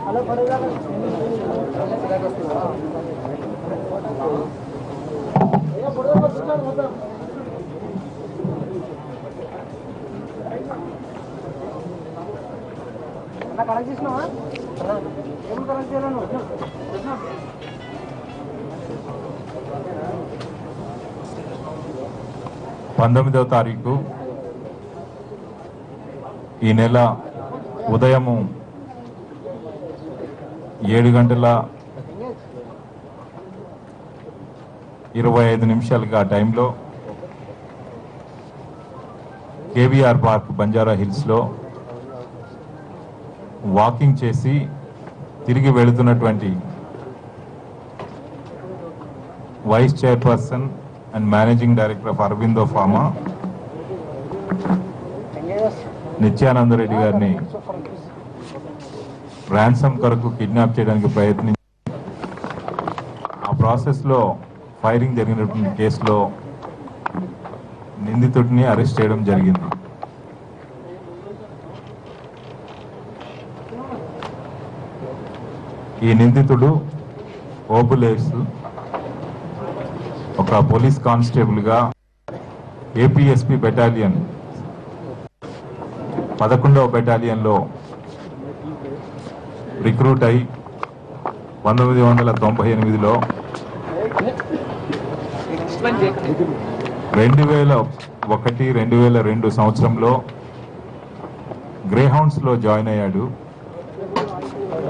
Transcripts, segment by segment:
Connect చేసినావా? ఏం connect చేయాలను? 19వ తారీఖు ఈ నెల ఉదయము 7:25 ఆ టైంలో కేవీఆర్ పార్క్ బంజారా హిల్స్లో వాకింగ్ చేసి తిరిగి వెళుతున్నటువంటి vice chairperson and managing director of Aurobindo Pharma Nithyananda Reddy గారిని ర్యాన్సమ్ కొరకు కిడ్నాప్ చేయడానికి ప్రయత్నించి ఆ ప్రాసెస్లో ఫైరింగ్ జరిగినటువంటి కేసులో నిందితుడిని అరెస్ట్ చేయడం జరిగింది. ఈ నిందితుడు ఓబులేస్ ఒక పోలీస్ కానిస్టేబుల్గా ఏపీఎస్పీ బెటాలియన్ 11వ బెటాలియన్లో రిక్రూట్ అయి 1998లో 2001-2002 సంవత్సరంలో గ్రేహౌండ్స్లో జాయిన్ అయ్యాడు.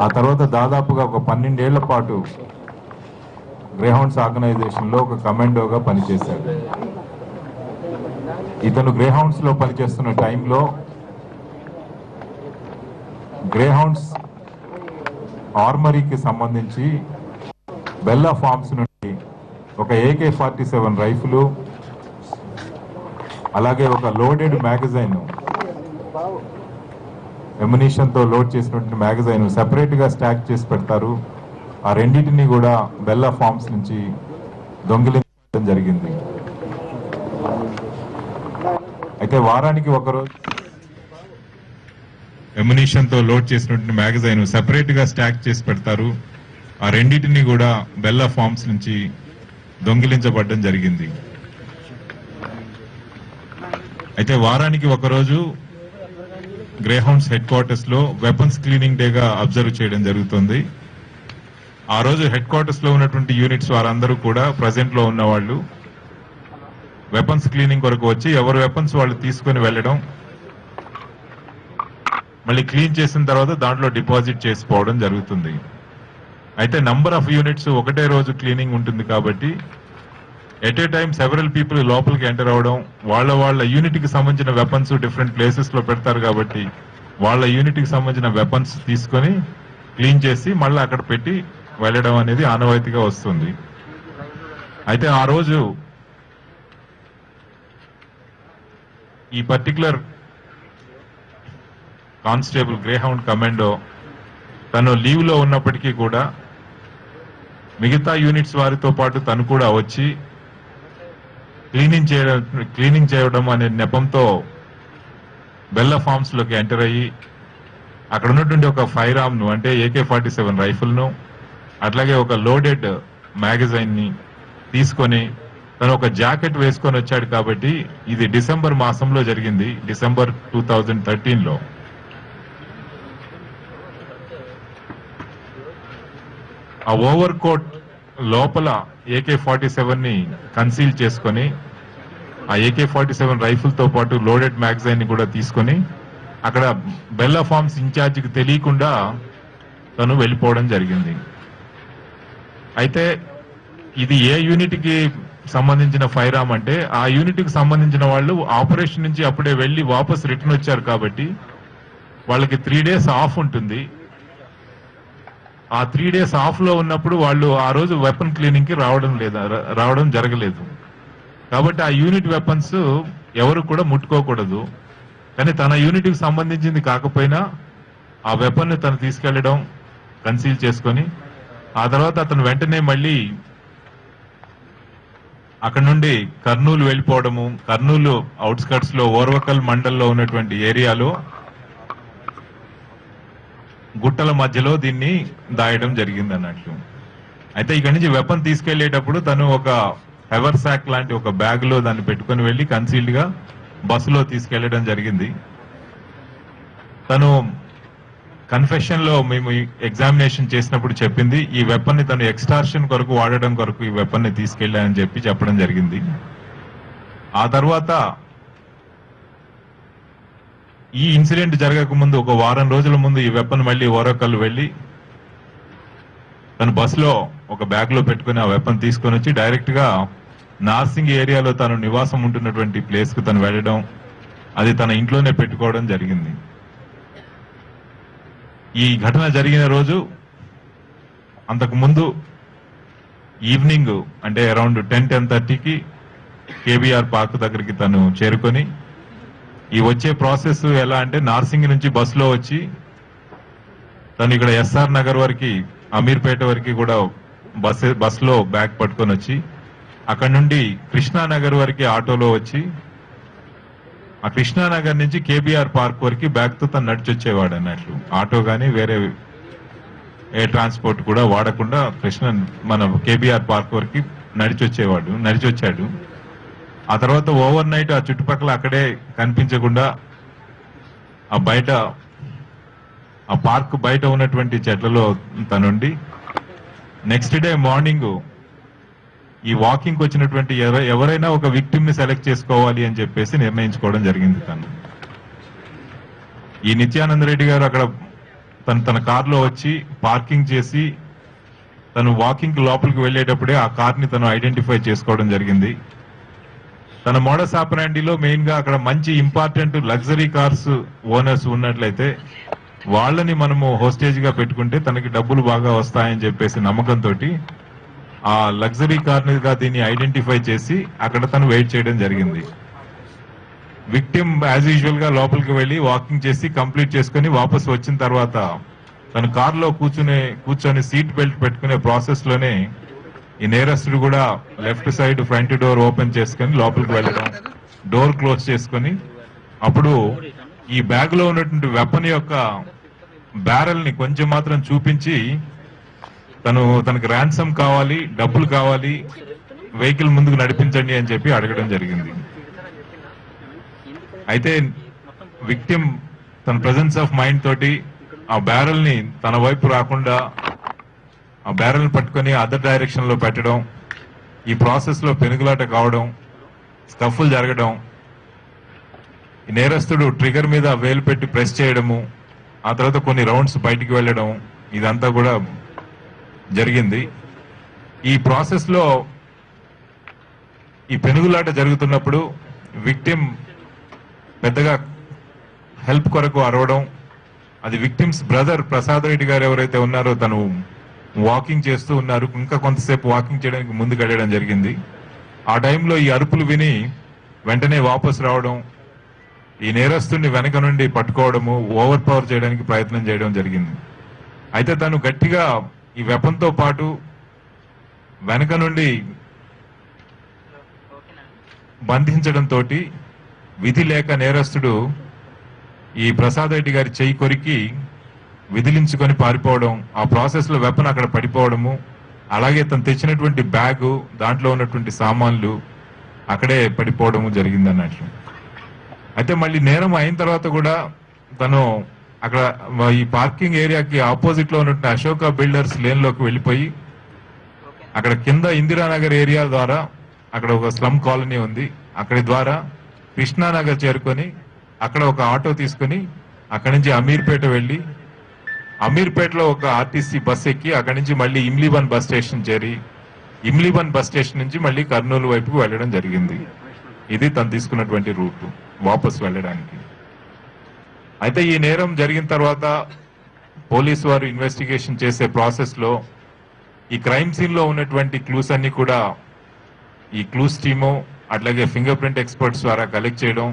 ఆ తర్వాత దాదాపుగా ఒక 12 ఏళ్ల పాటు గ్రేహౌండ్స్ ఆర్గనైజేషన్లో ఒక కమాండోగా పనిచేశాడు. ఇతను గ్రేహౌండ్స్లో పనిచేస్తున్న టైంలో గ్రేహౌండ్స్ ఆర్మరీకి సంబంధించి బెల్లా ఫార్మ్స్ నుండి ఒక AK-47 రైఫిల్ అలాగే ఒక లోడెడ్ మ్యాగజైన్ ఎమ్యునిషన్తో లోడ్ చేసినటువంటి మ్యాగజైన్ సెపరేట్గా స్టాక్ చేసి పెడతారు. ఆ రెండింటినీ కూడా బెల్లా ఫార్మ్స్ నుంచి దొంగిలించడం జరిగింది. అయితే వారానికి ఒకరోజు ఎమ్యునిషన్తో లోడ్ చేసినటువంటి మ్యాగజైన్ సెపరేట్గా స్టాక్ చేసి పెడతారు. ఆ రెండింటినీ కూడా బెల్లా ఫార్మ్స్ నుంచి దొంగిలించబడడం జరిగింది. అయితే వారానికి ఒకరోజు గ్రేహౌండ్స్ హెడ్ క్వార్టర్స్ లో వెపన్స్ క్లీనింగ్ డేగా అబ్జర్వ్ చేయడం జరుగుతుంది. ఆ రోజు హెడ్ క్వార్టర్స్ లో ఉన్నటువంటి యూనిట్స్ వారందరూ కూడా ప్రజెంట్ లో ఉన్న వాళ్ళు వెపన్స్ క్లీనింగ్ కొరకు వచ్చి ఎవరు వెపన్స్ వాళ్ళు తీసుకుని వెళ్ళడం, మళ్ళీ క్లీన్ చేసిన తర్వాత దాంట్లో డిపాజిట్ చేసుకోవడం జరుగుతుంది. అయితే నంబర్ ఆఫ్ యూనిట్స్ ఒకటే రోజు క్లీనింగ్ ఉంటుంది కాబట్టి at a time several people లోపలికి ఎంటర్ అవడం, వాళ్ళ యూనిట్ కి సంబంధించిన వెపన్స్ డిఫరెంట్ ప్లేసెస్ లో పెడతారు కాబట్టి వాళ్ళ యూనిట్ కి సంబంధించిన వెపన్స్ తీసుకొని క్లీన్ చేసి మళ్ళీ అక్కడ పెట్టి వెళ్ళడం అనేది ఆనవాయితీగా వస్తుంది. అయితే ఆ రోజు ఈ పర్టికులర్ కానిస్టేబుల్ గ్రేహౌండ్ కమాండో తను లీవ్ లో ఉన్నప్పటికీ కూడా మిగతా యూనిట్స్ వారితో పాటు తను కూడా వచ్చి క్లీనింగ్ చేయడం అనే నెపంతో బెల్లా ఫార్మ్స్ లోకి ఎంటర్ అయ్యి అక్కడ ఉన్నటువంటి ఒక ఫైర్ ఆర్మ్ ను అంటే AK-47 రైఫిల్ ను అట్లాగే ఒక లోడెడ్ మ్యాగజైన్ ని తీసుకొని తను ఒక జాకెట్ వేసుకొని వచ్చాడు. కాబట్టి ఇది డిసెంబర్ మాసంలో జరిగింది, డిసెంబర్ 2013లో. ఆ ఓవర్ కోట్ లోపల AK-47 ని కన్సీల్ చేసుకొని ఆ AK-47 రైఫిల్ తో పాటు లోడెడ్ మ్యాగజైన్ ని కూడా తీసుకొని అక్కడ బెల్లా ఫార్మ్స్ ఇన్ఛార్జికి తెలియకుండా తను వెళ్ళిపోవడం జరిగింది. అయితే ఇది ఏ యూనిట్ కి సంబంధించిన ఫైర్ ఆర్మ్ అంటే ఆ యూనిట్ కి సంబంధించిన వాళ్ళు ఆపరేషన్ నుంచి అప్పుడే వెళ్లి వాపస్ రిటర్న్ వచ్చారు కాబట్టి వాళ్ళకి 3 days ఆఫ్ ఉంటుంది. ఆ 3 days ఆఫ్ లో ఉన్నప్పుడు వాళ్ళు ఆ రోజు వెపన్ క్లీనింగ్ కి రావడం జరగలేదు. కాబట్టి ఆ యూనిట్ వెపన్స్ ఎవరు కూడా ముట్టుకోకూడదు. కానీ తన యూనిట్ కి సంబంధించింది కాకపోయినా ఆ వెపన్ ని తను తీసుకెళ్లడం, కన్సీల్ చేసుకొని ఆ తర్వాత అతను వెంటనే మళ్ళీ అక్కడ నుండి కర్నూలు వెళ్ళిపోవడము, కర్నూలు అవుట్స్కట్స్ లో ఓర్వకల్ మండల్లో ఉన్నటువంటి ఏరియాలో గుట్టల మధ్యలో దీన్ని దాయడం జరిగింది అన్నట్లు. అయితే ఇక్కడి నుంచి వెపన్ తీసుకెళ్లేటప్పుడు తను ఒక హెవర్ సాక్ లాంటి ఒక బ్యాగ్ లో దాన్ని పెట్టుకుని వెళ్లి కన్సీల్డ్ గా బస్సులో తీసుకెళ్లడం జరిగింది. తను కన్ఫెషన్ లో మేము ఎగ్జామినేషన్ చేసినప్పుడు చెప్పింది ఈ వెపన్ ని తను ఎక్స్టార్షన్ కొరకు వాడడం కొరకు ఈ వెపన్ ని తీసుకెళ్లానని చెప్పడం జరిగింది. ఆ తర్వాత ఈ ఇన్సిడెంట్ జరగక ముందు ఒక వారం రోజుల ముందు ఈ వెపన్ మళ్ళీ ఓరకల్ వెళ్లి తను బస్సులో ఒక బ్యాగ్ లో పెట్టుకుని ఆ వెపన్ తీసుకొని వచ్చి డైరెక్ట్ గా నార్సింగ్ ఏరియాలో తను నివాసం ఉంటున్నటువంటి ప్లేస్ కు తను వెళ్ళడం, అది తన ఇంట్లోనే పెట్టుకోవడం జరిగింది. ఈ ఘటన జరిగిన రోజు అంతకు ముందు ఈవినింగ్ అంటే అరౌండ్ 10-10:30కి కేబీఆర్ పార్క్ దగ్గరికి తను చేరుకొని ఈ వచ్చే ప్రాసెస్ ఎలా అంటే నార్సింగ్ నుంచి బస్సులో వచ్చి తను ఇక్కడ ఎస్ఆర్ నగర్ వరకు అమీర్పేట వరకు కూడా బస్సులో బ్యాగ్ పట్టుకొని వచ్చి అక్కడ నుండి కృష్ణానగర్ వరకు ఆటోలో వచ్చి ఆ కృష్ణానగర్ నుంచి కేబీఆర్ పార్క్ వరకు బ్యాగ్ తో తను నడిచొచ్చేవాడు అన్నట్లు. ఆటో గానీ వేరే ఎయిర్ ట్రాన్స్పోర్ట్ కూడా వాడకుండా మన కేబీఆర్ పార్క్ వరకు నడిచొచ్చాడు. ఆ తర్వాత ఓవర్ నైట్ ఆ చుట్టుపక్కల అక్కడే కనిపించకుండా ఆ పార్క్ బయట ఉన్నటువంటి చెట్లలో తనుండి నెక్స్ట్ డే మార్నింగ్ ఈ వాకింగ్ వచ్చినటువంటి ఎవరైనా ఒక విక్టిమ్ ని సెలెక్ట్ చేసుకోవాలి అని చెప్పేసి నిర్ణయించుకోవడం జరిగింది. ఈ నిత్యానంద రెడ్డి గారు అక్కడ తన కారులో వచ్చి పార్కింగ్ చేసి తను వాకింగ్ లోపలికి వెళ్లేటప్పుడే ఆ కార్ ని తను ఐడెంటిఫై చేసుకోవడం జరిగింది. తన మోడస్ ఆపరాండిలో మెయిన్ గా అక్కడ మంచి ఇంపార్టెంట్ లగ్జరీ కార్స్ ఓనర్స్ ఉన్నట్లయితే వాళ్ళని మనము హోస్టేజ్ గా పెట్టుకుంటే తనకి డబ్బులు బాగా వస్తాయని చెప్పేసి నమ్మకంతో ఆ లగ్జరీ కార్ గా దీన్ని ఐడెంటిఫై చేసి అక్కడ తను వెయిట్ చేయడం జరిగింది. విక్టిమ్ యాజ్ యూజువల్ గా లోపలికి వెళ్లి వాకింగ్ చేసి కంప్లీట్ చేసుకుని వాపస్ వచ్చిన తర్వాత తను కారులో కూర్చొని సీట్ బెల్ట్ పెట్టుకునే ప్రాసెస్ లోనే ఈ నేరస్తుడు కూడా left side front door open చేసుకుని లోపలికి వెళ్ళడం, డోర్ క్లోజ్ చేసుకుని అప్పుడు ఈ బ్యాగ్ లో ఉన్నటువంటి వెపన్ యొక్క బ్యారెల్ ని కొంచెం మాత్రం చూపించి తనకు ర్యాన్సమ్ కావాలి, డబ్బులు కావాలి, వెహికల్ ముందుకు నడిపించండి అని చెప్పి అడగడం జరిగింది. అయితే విక్టిమ్ తన ప్రెజెన్స్ ఆఫ్ మైండ్ తోటి ఆ బ్యారెల్ ని తన వైపు రాకుండా ఆ బ్యారెల్ పట్టుకొని అదర్ డైరెక్షన్ లో పెట్టడం, ఈ ప్రాసెస్ లో పెనుగులాట కావడం, స్కఫుల్ జరగడం, ఈ నేరస్తుడు ట్రిగర్ మీద వేలు పెట్టి ప్రెస్ చేయడము, ఆ తర్వాత కొన్ని రౌండ్స్ బయటికి వెళ్ళడం, ఇదంతా కూడా జరిగింది. ఈ ప్రాసెస్ లో ఈ పెనుగులాట జరుగుతున్నప్పుడు విక్టిమ్ పెద్దగా హెల్ప్ కొరకు అరవడం, అది విక్టిమ్స్ బ్రదర్ ప్రసాద్ రెడ్డి గారు ఎవరైతే ఉన్నారో తను వాకింగ్ చేస్తూ ఉన్నారు, ఇంకా కొంతసేపు వాకింగ్ చేయడానికి ముందుకు వెళ్ళడం జరిగింది. ఆ టైంలో ఈ అరుపులు విని వెంటనే వాపస్ రావడం, ఈ నేరస్తుడిని వెనక నుండి పట్టుకోవడము, ఓవర్ పవర్ చేయడానికి ప్రయత్నం చేయడం జరిగింది. అయితే తను గట్టిగా ఈ వెపన్ తో పాటు వెనక నుండి బంధించడంతో విధి లేక నేరస్తుడు ఈ ప్రసాద్ రెడ్డి గారి చెయ్యి కొరికి విదిలించుకొని పారిపోవడం, ఆ ప్రాసెస్ లో వెపన్ అక్కడ పడిపోవడము, అలాగే తను తెచ్చినటువంటి బ్యాగు, దాంట్లో ఉన్నటువంటి సామాన్లు అక్కడే పడిపోవడము జరిగింది అన్నట్లు. అయితే మళ్ళీ నేరం అయిన తర్వాత కూడా తను అక్కడ ఈ పార్కింగ్ ఏరియాకి ఆపోజిట్ లో ఉన్నటువంటి అశోక బిల్డర్స్ లేన్ లోకి వెళ్ళిపోయి అక్కడ కింద ఇందిరానగర్ ఏరియా ద్వారా అక్కడ ఒక స్లమ్ కాలనీ ఉంది, అక్కడి ద్వారా కృష్ణానగర్ చేరుకొని అక్కడ ఒక ఆటో తీసుకుని అక్కడి నుంచి అమీర్పేట వెళ్లి అమీర్పేటలో ఒక ఆర్టీసీ బస్ ఎక్కి అక్కడి నుంచి మళ్ళీ ఇమ్లీబన్ బస్ స్టేషన్ చేరి ఇమ్లీబన్ బస్ స్టేషన్ నుంచి మళ్ళీ కర్నూలు వైపుకు వెళ్ళడం జరిగింది. ఇది తను తీసుకున్నటువంటి రూట్ వాపస్ వెళ్ళడానికి. అయితే ఈ నేరం జరిగిన తర్వాత పోలీసు వారు ఇన్వెస్టిగేషన్ చేసే ప్రాసెస్ లో ఈ క్రైమ్ సీన్ లో ఉన్నటువంటి క్లూస్ అన్ని కూడా ఈ క్లూస్ టీము అట్లాగే ఫింగర్ ప్రింట్ ఎక్స్పర్ట్స్ ద్వారా కలెక్ట్ చేయడం,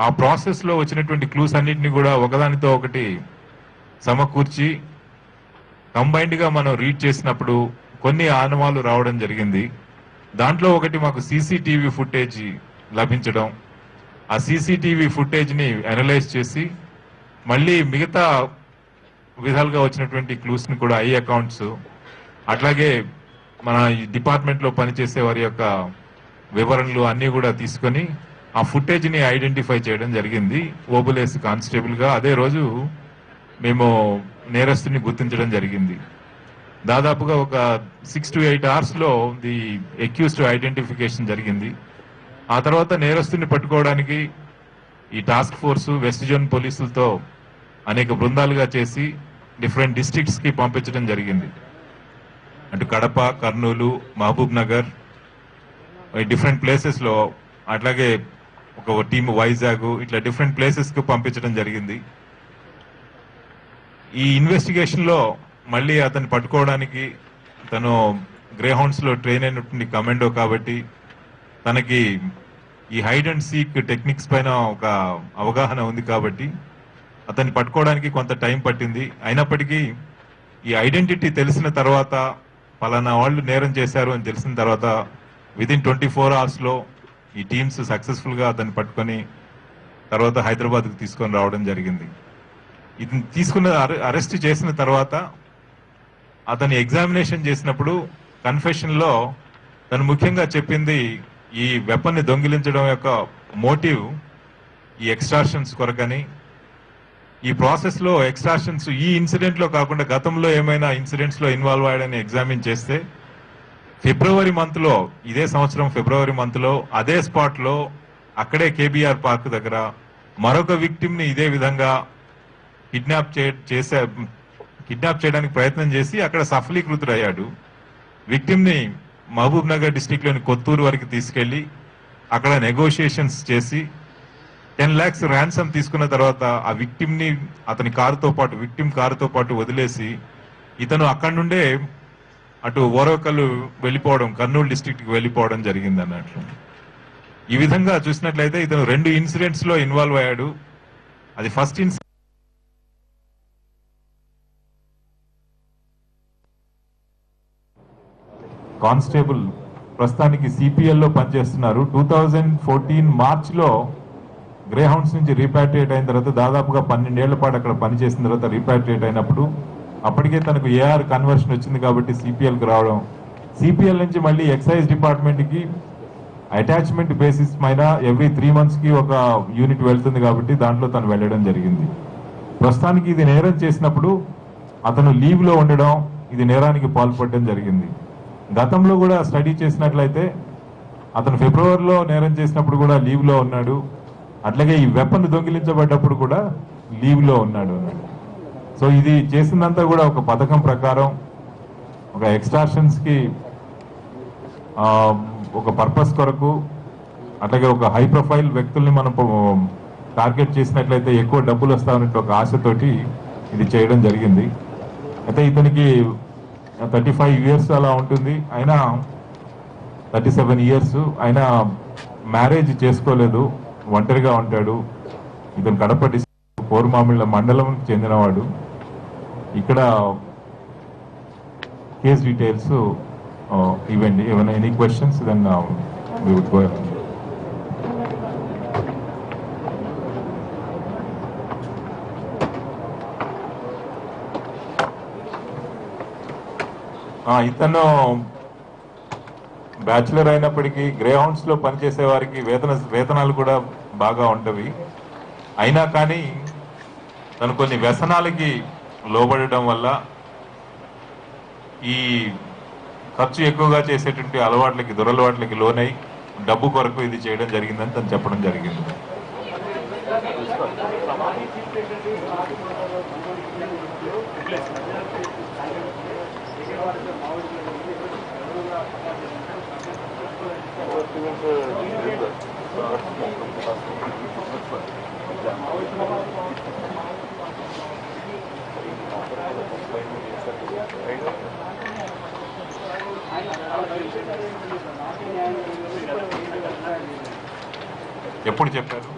ఆ ప్రాసెస్ లో వచ్చినటువంటి క్లూస్ అన్నింటినీ కూడా ఒకదానితో ఒకటి సమకూర్చి కంబైన్డ్ గా మనం రీడ్ చేసినప్పుడు కొన్ని ఆనవాలు రావడం జరిగింది. దాంట్లో ఒకటి మాకు సీసీటీవీ ఫుటేజ్ లభించడం, ఆ సీసీటీవీ ఫుటేజ్ ని అనలైజ్ చేసి మళ్ళీ మిగతా విధాలుగా వచ్చినటువంటి క్లూస్ ని కూడా ఐ అకౌంట్స్, అట్లాగే మన డిపార్ట్మెంట్ లో పనిచేసే వారి యొక్క వివరణలు అన్ని కూడా తీసుకొని ఆ ఫుటేజ్ ని ఐడెంటిఫై చేయడం జరిగింది. ఓబులేస్ కానిస్టేబుల్ గా అదే రోజు మేము నేరస్తుని గుర్తించడం జరిగింది. దాదాపుగా ఒక 6 to 8 అవర్స్ లో ది అక్యూజ్డ్ ఐడెంటిఫికేషన్ జరిగింది. ఆ తర్వాత నేరస్తుని పట్టుకోవడానికి ఈ టాస్క్ ఫోర్స్ వెస్ట్ జోన్ పోలీసులతో అనేక బృందాలుగా చేసి డిఫరెంట్ డిస్ట్రిక్ట్స్ కి పంపించడం జరిగింది. అటు కడప, కర్నూలు, మహబూబ్ నగర్, డిఫరెంట్ ప్లేసెస్ లో, అట్లాగే ఒక టీమ్ వైజాగ్, ఇట్లా డిఫరెంట్ ప్లేసెస్ కు పంపించడం జరిగింది. ఈ ఇన్వెస్టిగేషన్ లో మళ్ళీ అతన్ని పట్టుకోవడానికి తను గ్రే హౌండ్స్ లో ట్రైన్ అయినటువంటి కమాండో కాబట్టి తనకి ఈ హైడ్ అండ్ సీక్ టెక్నిక్స్ పైన ఒక అవగాహన ఉంది కాబట్టి అతన్ని పట్టుకోవడానికి కొంత టైం పట్టింది. అయినప్పటికీ ఈ ఐడెంటిటీ తెలిసిన తర్వాత, పలానా వాళ్ళు నేరం చేశారు అని తెలిసిన తర్వాత విదిన్ 24 hours లో ఈ టీమ్స్ సక్సెస్ఫుల్ గా అతన్ని పట్టుకొని తర్వాత హైదరాబాద్ కు తీసుకొని రావడం జరిగింది. ఇతను తీసుకున్న అరెస్ట్ చేసిన తర్వాత అతని ఎగ్జామినేషన్ చేసినప్పుడు కన్ఫెషన్ లో తను ముఖ్యంగా చెప్పింది ఈ వెపన్ ని దొంగిలించడం యొక్క మోటివ్ ఈ ఎక్స్ట్రాషన్స్ కొరకని, ఈ ప్రాసెస్ లో ఎక్స్ట్రాషన్స్ ఈ ఇన్సిడెంట్ లో కాకుండా గతంలో ఏమైనా ఇన్సిడెంట్స్ లో ఇన్వాల్వ్ అయ్యాడని ఎగ్జామిన్ చేస్తే ఫిబ్రవరి మంత్ లో, ఇదే సంవత్సరం ఫిబ్రవరి మంత్ లో అదే స్పాట్ లో అక్కడే కేబీఆర్ పార్క్ దగ్గర మరొక విక్టిమ్ ని ఇదే విధంగా కిడ్నాప్ చేయడానికి ప్రయత్నం చేసి అక్కడ సఫలీకృతుడయ్యాడు. విక్టిమ్ ని మహబూబ్ నగర్ డిస్టిక్ లోని కొత్తూరు వరకు తీసుకెళ్లి అక్కడ నెగోషియేషన్స్ చేసి 10 lakhs ర్యాన్సమ్ తీసుకున్న తర్వాత ఆ విక్టిమ్ ని అతని విక్టిమ్ కారుతో పాటు వదిలేసి ఇతను అక్కడి నుండే అటు ఓరవకల్లు వెళ్ళిపోవడం, కర్నూలు డిస్ట్రిక్ట్ కి వెళ్ళిపోవడం జరిగింది అన్నట్లు. ఈ విధంగా చూసినట్లయితే ఇతను 2 ఇన్సిడెంట్స్ లో ఇన్వాల్వ్ అయ్యాడు. అది ఫస్ట్ కానిస్టేబుల్ ప్రస్తుతానికి సిపిఎల్ లో పనిచేస్తున్నారు. 2014 మార్చ్ లో గ్రే హౌండ్స్ నుంచి రీపాట్రియేట్ అయిన తర్వాత దాదాపుగా 12 ఏళ్ల పాటు అక్కడ పనిచేసిన తర్వాత రీపాట్రియేట్ అయినప్పుడు అప్పటికే తనకు ఏఆర్ కన్వర్షన్ వచ్చింది కాబట్టి సిపిఎల్ కి రావడం, సిపిఎల్ నుంచి మళ్ళీ ఎక్సైజ్ డిపార్ట్మెంట్ కి అటాచ్మెంట్ బేసిస్ పైన ఎవ్రీ 3 months కి ఒక యూనిట్ వెళ్తుంది కాబట్టి దాంట్లో తను వెళ్ళడం జరిగింది. ప్రస్తుతానికి ఇది నేరం చేసినప్పుడు అతను లీవ్ లో ఉండడం, ఇది నేరానికి పాల్పడడం జరిగింది. గతంలో కూడా స్టడీ చేసినట్లయితే అతను ఫిబ్రవరిలో నేరం చేసినప్పుడు కూడా లీవ్ లో ఉన్నాడు. అట్లాగే ఈ వెపన్ దొంగిలించబడ్డప్పుడు కూడా లీవ్ లో ఉన్నాడు. సో ఇది చేసిందంతా కూడా ఒక పథకం ప్రకారం, ఒక ఎక్స్ట్రాక్షన్స్ కి ఒక పర్పస్ కొరకు, అట్లాగే ఒక హై ప్రొఫైల్ వ్యక్తుల్ని మనం టార్గెట్ చేసినట్లయితే ఎక్కువ డబ్బులు వస్తామనే ఒక ఆశతోటి ఇది చేయడం జరిగింది. అయితే ఇతనికి 35 years అలా ఉంటుంది, అయినా 37 years అయినా మ్యారేజ్ చేసుకోలేదు, ఒంటరిగా ఉంటాడు. ఇతను కడప డిస్ట్రిక్ట్ కోరుమామిళ్ళ మండలం చెందినవాడు. ఇక్కడ కేస్ డీటెయిల్స్ ఇవ్వండి. ఏమైనా any questions then we would go. ఇతను బ్యాచులర్ అయినప్పటికీ గ్రే హౌండ్స్ లో పనిచేసే వారికి వేతనాలు కూడా బాగా ఉంటవి. అయినా కానీ తను కొన్ని వ్యసనాలకి లోబడటం వల్ల ఈ ఖర్చు ఎక్కువగా చేసేటువంటి దురలవాట్లకి లోనై డబ్బు కొరకు ఇది చేయడం జరిగిందని తను చెప్పడం జరిగింది. ఎప్పుడు చెప్పారు?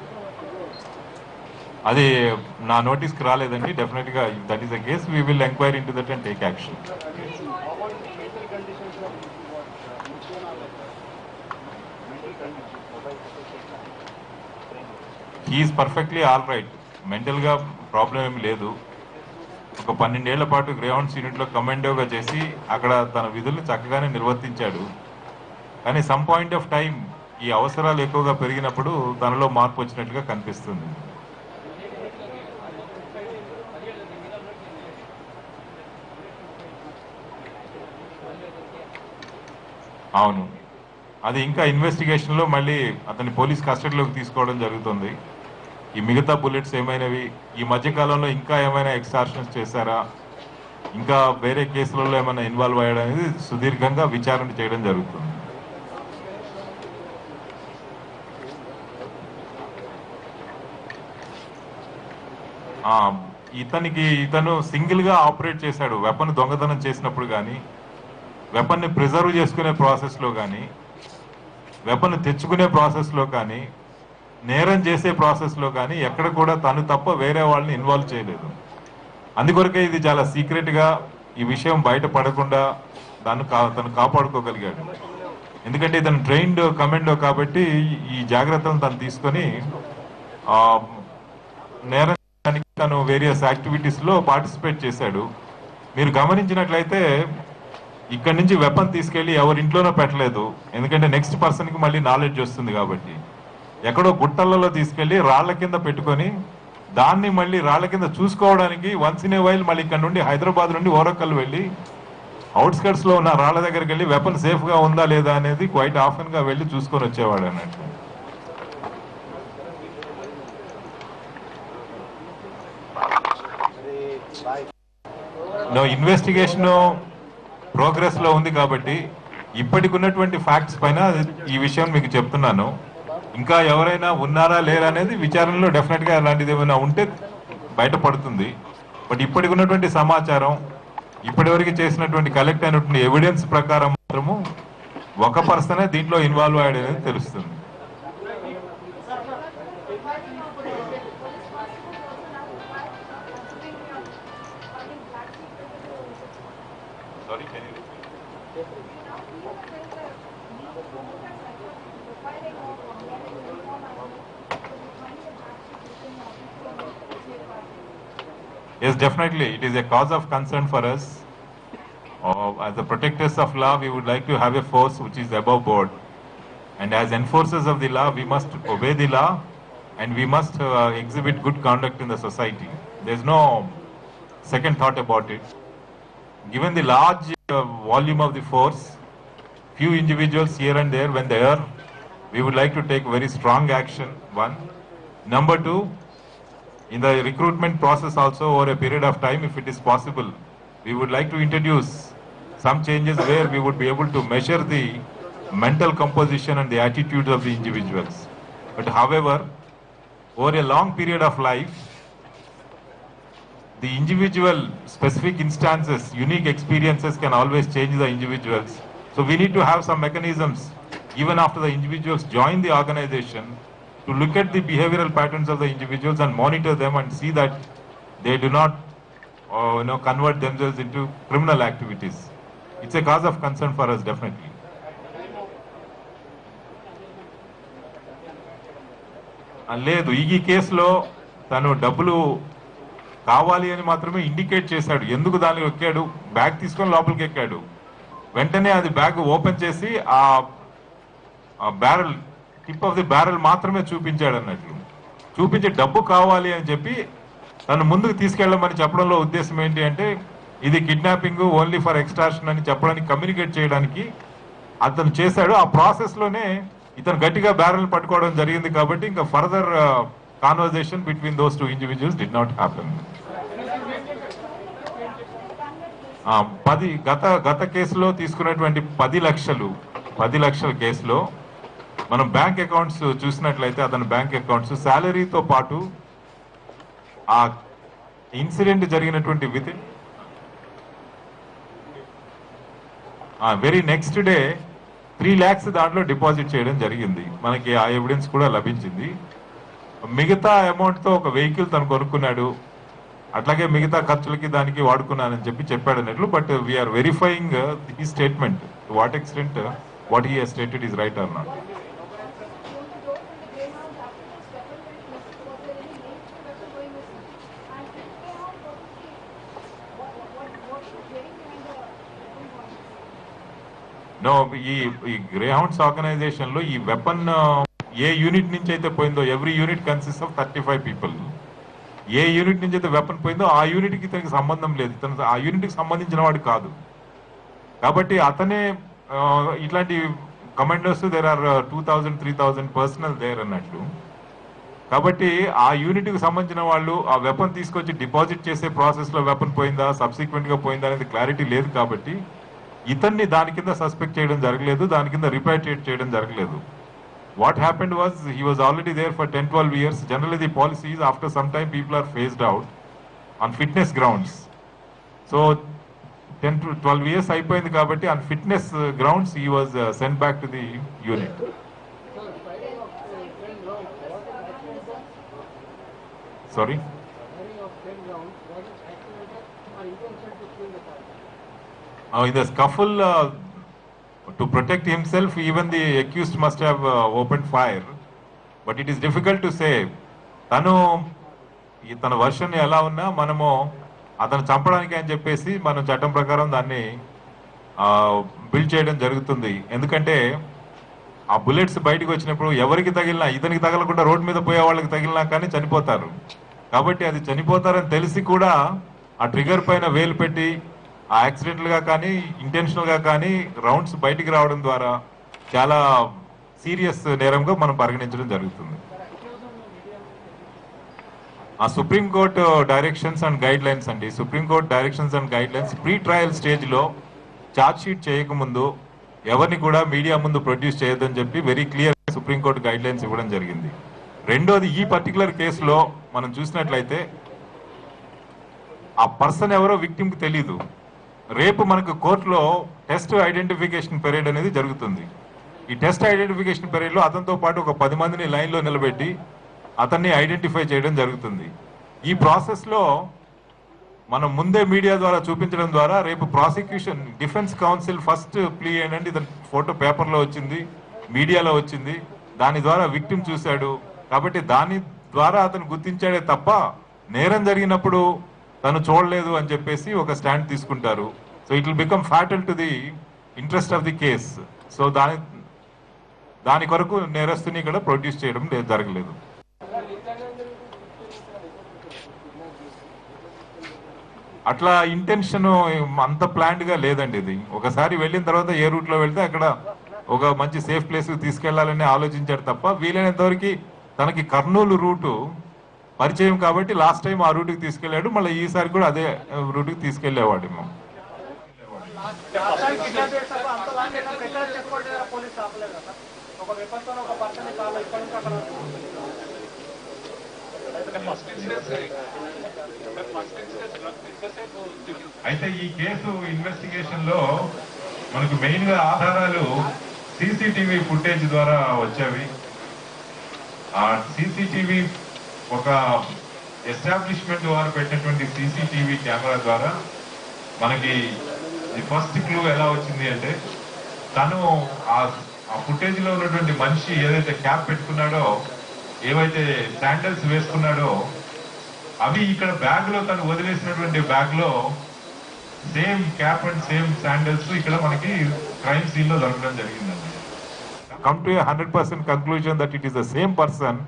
అది నా నోటీస్కి రాలేదండి. డెఫినెట్ గా that is the case, we will enquiry into that and take action. He is perfectly all right. మెంటల్గా ప్రాబ్లం ఏమి లేదు. ఒక 12 ఏళ్ల పాటు గ్రేహౌండ్స్ యూనిట్లో కమాండోగా చేసి అక్కడ తన విధులను చక్కగానే నిర్వర్తించాడు. కానీ సమ్ పాయింట్ ఆఫ్ టైం ఈ అవసరాలు ఎక్కువగా పెరిగినప్పుడు తనలో మార్పు వచ్చినట్టుగా కనిపిస్తుంది. అవును, అది ఇంకా ఇన్వెస్టిగేషన్లో మళ్ళీ అతన్ని పోలీస్ కస్టడీలోకి తీసుకోవడం జరుగుతుంది. ఈ మిగతా బుల్లెట్స్ ఏమైనవి, ఈ మధ్య కాలంలో ఇంకా ఏమైనా ఎక్స్టార్షన్స్ చేశారా, ఇంకా వేరే కేసులలో ఏమైనా ఇన్వాల్వ్ అయ్యాడు అనేది సుదీర్ఘంగా విచారణ చేయడం జరుగుతుంది. ఇతను సింగిల్గా ఆపరేట్ చేశాడు. వెపన్ దొంగతనం చేసినప్పుడు కానీ, వెపన్ని ప్రిజర్వ్ చేసుకునే ప్రాసెస్లో కానీ, వెపన్ తెచ్చుకునే ప్రాసెస్లో కానీ, నేరం చేసే ప్రాసెస్లో కానీ ఎక్కడ కూడా తను తప్ప వేరే వాళ్ళని ఇన్వాల్వ్ చేయలేదు. అందుకొరకే ఇది చాలా సీక్రెట్గా ఈ విషయం బయటపడకుండా తను కాపాడుకోగలిగాడు. ఎందుకంటే ఇతను ట్రైన్డ్ కమాండో కాబట్టి ఈ జాగ్రత్తలను తను తీసుకొని నేరం తను వేరియస్ యాక్టివిటీస్లో పార్టిసిపేట్ చేశాడు. మీరు గమనించినట్లయితే ఇక్కడి నుంచి వెపన్ తీసుకెళ్లి ఎవరింట్లోనో పెట్టలేదు. ఎందుకంటే నెక్స్ట్ పర్సన్కి మళ్ళీ నాలెడ్జ్ వస్తుంది కాబట్టి. ఎక్కడో గుట్టలలో తీసుకెళ్లి రాళ్ల కింద పెట్టుకొని దాన్ని మళ్ళీ రాళ్ల కింద చూసుకోవడానికి వన్స్ ఇన్ ఏ వైల్ మళ్ళీ ఇక్కడ నుండి హైదరాబాద్ నుండి ఓరకల్ వెళ్ళి అవుట్స్కట్స్ లో ఉన్న రాళ్ల దగ్గరికి వెళ్ళి వెపన్ సేఫ్ గా ఉందా లేదా అనేది క్వైట్ ఆఫెన్ గా వెళ్ళి చూసుకొని వచ్చేవాడు అన్నట్టు. ఇన్వెస్టిగేషన్ ప్రోగ్రెస్ లో ఉంది కాబట్టి ఇప్పటికి ఉన్నటువంటి ఫ్యాక్ట్స్ పైన ఈ విషయం మీకు చెప్తున్నాను. ఇంకా ఎవరైనా ఉన్నారా లేరా అనేది విచారణలో డెఫినెట్ గా అలాంటిది ఏమైనా ఉంటే బయటపడుతుంది. బట్ ఇప్పటికి ఉన్నటువంటి సమాచారం, ఇప్పటివరకు చేసినటువంటి కలెక్ట్ అయినటువంటి ఎవిడెన్స్ ప్రకారం మాత్రము ఒక పర్సనే దీంట్లో ఇన్వాల్వ్ అయ్యాడు అనేది తెలుస్తుంది. Yes, definitely. It is a cause of concern for us. As the protectors of law, we would like to have a force which is above board. And as enforcers of the law, we must obey the law and we must exhibit good conduct in the society. There's no second thought about it. Given the large volume of the force, few individuals here and there, when they are, we would like to take very strong action, one. Number two, in the recruitment process also over a period of time, if it is possible, we would like to introduce some changes where we would be able to measure the mental composition and the attitudes of the individuals. But however, over a long period of life, the individual specific instances, unique experiences can always change the individuals. So we need to have some mechanisms even after the individuals join the organization to look at the behavioral patterns of the individuals and monitor them and see that they do not convert themselves into criminal activities. It's a cause of concern for us, definitely. లేదు, ఈ కేసులో తను డబ్బులు కావాలి అని మాత్రమే indicate చేశాడు. ఎందుకు దానికి ఎక్కాడు, బ్యాగ్ తీసుకొని లోపలికి ఎక్కాడు. వెంటనే అది బ్యాగ్ ఓపెన్ చేసి ఆ barrel, tip of the barrel మాత్రమే చూపించాడు అన్నట్లు. చూపించి డబ్బు కావాలి అని చెప్పి తను ముందుకు తీసుకెళ్ళమని చెప్పడంలో ఉద్దేశం ఏంటి అంటే ఇది కిడ్నాపింగ్ ఓన్లీ ఫర్ ఎక్స్ట్రాక్షన్ అని చెప్పడానికి, కమ్యూనికేట్ చేయడానికి అతను చేశాడు. ఆ ప్రాసెస్ లోనే ఇతను గట్టిగా బ్యారెల్ పట్టుకోవడం జరిగింది కాబట్టి ఇంకా further conversation between those two individuals did not happen. గత కేసులో తీసుకున్నటువంటి 10 లక్షల కేసులో మనం బ్యాంక్ అకౌంట్స్ చూసినట్లయితే అతని బ్యాంక్ అకౌంట్స్ శాలరీతో పాటు ఆ ఇన్సిడెంట్ జరిగినటువంటి with in very next day 3 lakhs దాంట్లో డిపాజిట్ చేయడం జరిగింది. మనకి ఆ ఎవిడెన్స్ కూడా లభించింది. మిగతా అమౌంట్తో ఒక వెహికల్ తను కొనుక్కున్నాడు, అట్లాగే మిగతా ఖర్చులకి దానికి వాడుకున్నానని చెప్పాడు అన్నట్లు. బట్ వీఆర్ వెరిఫైయింగ్ ఈ statement to what extent what he has stated is right or not. No, ఈ ఈ గ్రేహౌండ్స్ ఆర్గనైజేషన్ లో ఈ వెపన్ ఏ యూనిట్ నుంచి అయితే పోయిందో, every unit consist of 35 people. A unit నుంచి అయితే వెపన్ పోయిందో ఆ యూనిట్ కి తనకి సంబంధం లేదు, తన ఆ యూనిట్ కి సంబంధించిన వాడు కాదు. కాబట్టి అతనే ఇట్లాంటి commanders there are 2000-3000 personnel there అన్నట్లు. కాబట్టి ఆ యూనిట్ కి సంబంధించిన వాళ్ళు ఆ వెపన్ తీసుకొచ్చి డిపాజిట్ చేసే ప్రాసెస్ లో వెపన్ పోయిందా, సబ్సిక్వెంట్ గా పోయిందా అనేది క్లారిటీ లేదు. కాబట్టి ఇతన్ని దాని కింద సస్పెక్ట్ చేయడం జరగలేదు, దాని కింద రిపాట్రియేట్ చేయడం జరగలేదు. What happened was he was already there for 10-12 years. Generally the policy is after some time people are phased out on fitness grounds. So 10-12 years అయిపోయింది కాబట్టి on fitness grounds he was sent back to the unit. Sorry? In the scuffle, to protect himself, even the accused must have opened fire. But it is difficult to say. తన version ఎలా ఉన్నా మనము అతను చంపడానికి అని చెప్పేసి మనం చట్టం ప్రకారం దాన్ని బిల్డ్ చేయడం జరుగుతుంది. ఎందుకంటే ఆ బుల్లెట్స్ బయటకు వచ్చినప్పుడు ఎవరికి తగిలినా, ఇతనికి తగలకుండా రోడ్డు మీద పోయే వాళ్ళకి తగిలినా కానీ చనిపోతారు. కాబట్టి అది చనిపోతారని తెలిసి కూడా ఆ ట్రిగర్ పైన వేలు పెట్టి ఆ యాక్సిడెంటల్ గా కానీ ఇంటెన్షనల్ గా కానీ రౌండ్స్ బయటికి రావడం ద్వారా చాలా సీరియస్ నేరంగా మనం పరిగణించడం జరుగుతుంది. ఆ supreme court directions and guidelines అండి, supreme court directions and guidelines pre trial stage లో ఛార్జ్ షీట్ చేయకముందు ఎవరిని కూడా మీడియా ముందు ప్రొడ్యూస్ చేయొద్దని చెప్పి very clear supreme court guidelines ఇవ్వడం జరిగింది. రెండోది, ఈ పర్టికులర్ కేసులో మనం చూసినట్లయితే ఆ పర్సన్ ఎవరో విక్టిమ్ కి తెలీదు. రేపు మనకు కోర్టులో టెస్ట్ ఐడెంటిఫికేషన్ పీరియడ్ అనేది జరుగుతుంది. ఈ టెస్ట్ ఐడెంటిఫికేషన్ పీరియడ్ లో అతనితో పాటు ఒక 10 మందిని లైన్ లో నిలబెట్టి అతన్ని ఐడెంటిఫై చేయడం జరుగుతుంది. ఈ ప్రాసెస్ లో మనం ముందే మీడియా ద్వారా చూపించడం ద్వారా రేపు prosecution defence counsel first plea ఏంటంటే ఇతని ఫోటో పేపర్లో వచ్చింది, మీడియాలో వచ్చింది, దాని ద్వారా విక్టిమ్ చూశాడు కాబట్టి దాని ద్వారా అతను గుర్తించాడే తప్ప నేరం జరిగినప్పుడు తను చూడలేదు అని చెప్పేసి ఒక స్టాండ్ తీసుకుంటారు. So it will become fatal to the interest of the case. So దాని కొరకు నేరస్తుని ఇక్కడ ప్రొడ్యూస్ చేయడం జరగలేదు. అట్లా ఇంటెన్షన్ అంత ప్లాన్డ్ గా లేదండి. ఇది ఒకసారి వెళ్ళిన తర్వాత ఏ రూట్ లో వెళ్తే అక్కడ ఒక మంచి సేఫ్ ప్లేస్ కి తీసుకెళ్లాలని ఆలోచించాడు తప్ప వీలైనంత వరకు తనకి కర్నూలు రూటు పరిచయం కాబట్టి లాస్ట్ టైం ఆ రూట్కి తీసుకెళ్లాడు, మళ్ళీ ఈసారి కూడా అదే రూట్కి తీసుకెళ్లేవాడు. అయితే ఈ కేసు ఇన్వెస్టిగేషన్ లో మనకు మెయిన్ గా ఆధారాలు సీసీటీవీ ఫుటేజ్ ద్వారా వచ్చేవి. ఆ సీసీటీవీ ఒక ఎస్టాబ్లిష్మెంట్ వారు పెట్టినటువంటి సీసీటీవీ కెమెరా ద్వారా మనకి ఫస్ట్ క్లూ ఎలా వచ్చింది అంటే తను ఆ ఫుటేజ్ లో ఉన్నటువంటి మనిషి ఏదైతే క్యాప్ పెట్టుకున్నాడో, ఏవైతే శాండల్స్ వేసుకున్నాడో అవి ఇక్కడ బ్యాగ్ లో తను వదిలేసినటువంటి బ్యాగ్ లో same cap and same sandals ఇక్కడ మనకి క్రైమ్ సీన్ లో దొరకడం జరిగిందండి. Come to 100% conclusion that it is the same person.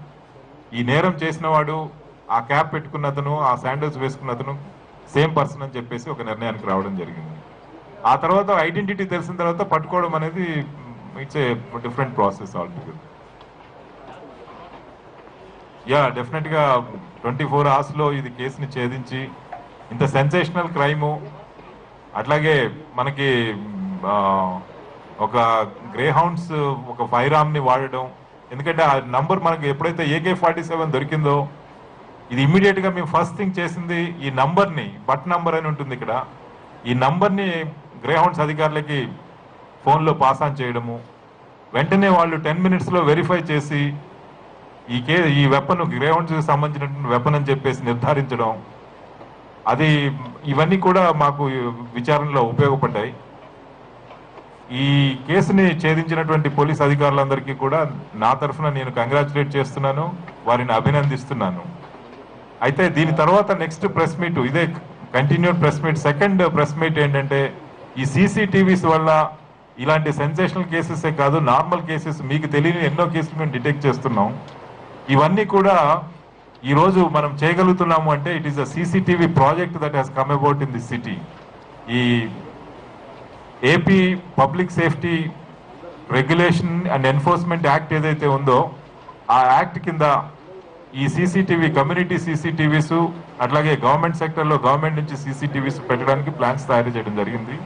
ఈ నేరం చేసిన వాడు, ఆ క్యాప్ పెట్టుకున్న అతను, ఆ శాండల్స్ వేసుకున్న అతను సేమ్ పర్సన్ అని చెప్పేసి ఒక నిర్ణయానికి రావడం జరిగింది. ఆ తర్వాత ఐడెంటిటీ తెలిసిన తర్వాత పట్టుకోవడం అనేది it's a different process altogether. Yeah, definite గా 24 hours లో ఇది కేసుని ఛేదించి ఇంత సెన్సేషనల్ క్రైము, అట్లాగే మనకి ఒక గ్రే హౌండ్స్ ఒక ఫైర్ ఆర్మ్ ని వాడడం. ఎందుకంటే ఆ నంబర్ మనకి ఎప్పుడైతే AK-47 దొరికిందో ఇది ఇమ్మీడియట్ గా మేము ఫస్ట్ థింగ్ చేసింది ఈ నంబర్ ని, బట్ నంబర్ అని ఉంటుంది ఇక్కడ, ఈ నంబర్ ని గ్రే హౌండ్స్ అధికారులకి ఫోన్ లో పాస్ ఆన్ చేయడము, వెంటనే వాళ్ళు 10 minutes లో వెరిఫై చేసి ఈ వెపన్ గ్రే హౌండ్స్ కి సంబంధించినటువంటి వెపన్ అని చెప్పేసి నిర్ధారించడం, అది ఇవన్నీ కూడా మాకు విచారణలో ఉపయోగపడ్డాయి. ఈ కేసుని ఛేదించినటువంటి పోలీస్ అధికారులందరికీ కూడా నా తరఫున నేను కంగ్రాచులేట్ చేస్తున్నాను, వారిని అభినందిస్తున్నాను. అయితే దీని తర్వాత నెక్స్ట్ ప్రెస్ మీట్, ఇదే continued press meet, second press meet ఏంటంటే ఈ సీసీటీవీస్ వల్ల ఇలాంటి సెన్సేషనల్ కేసెసే కాదు, నార్మల్ కేసెస్ మీకు తెలియని ఎన్నో కేసులు మేము డిటెక్ట్ చేస్తున్నాం. ఇవన్నీ కూడా ఈ రోజు మనం చేయగలుగుతున్నాము అంటే it is a CCTV project that has come about in this city. ఈ AP public safety regulation and enforcement act ఏదైతే ఉందో ఆ యాక్ట్ కింద ఈ సీసీటీవీ కమ్యూనిటీ సీసీటీవీస్ అట్లాగే గవర్నమెంట్ సెక్టర్లో గవర్నమెంట్ నుంచి సీసీటీవీస్ పెట్టడానికి ప్లాన్స్ తయారు చేయడం జరిగింది.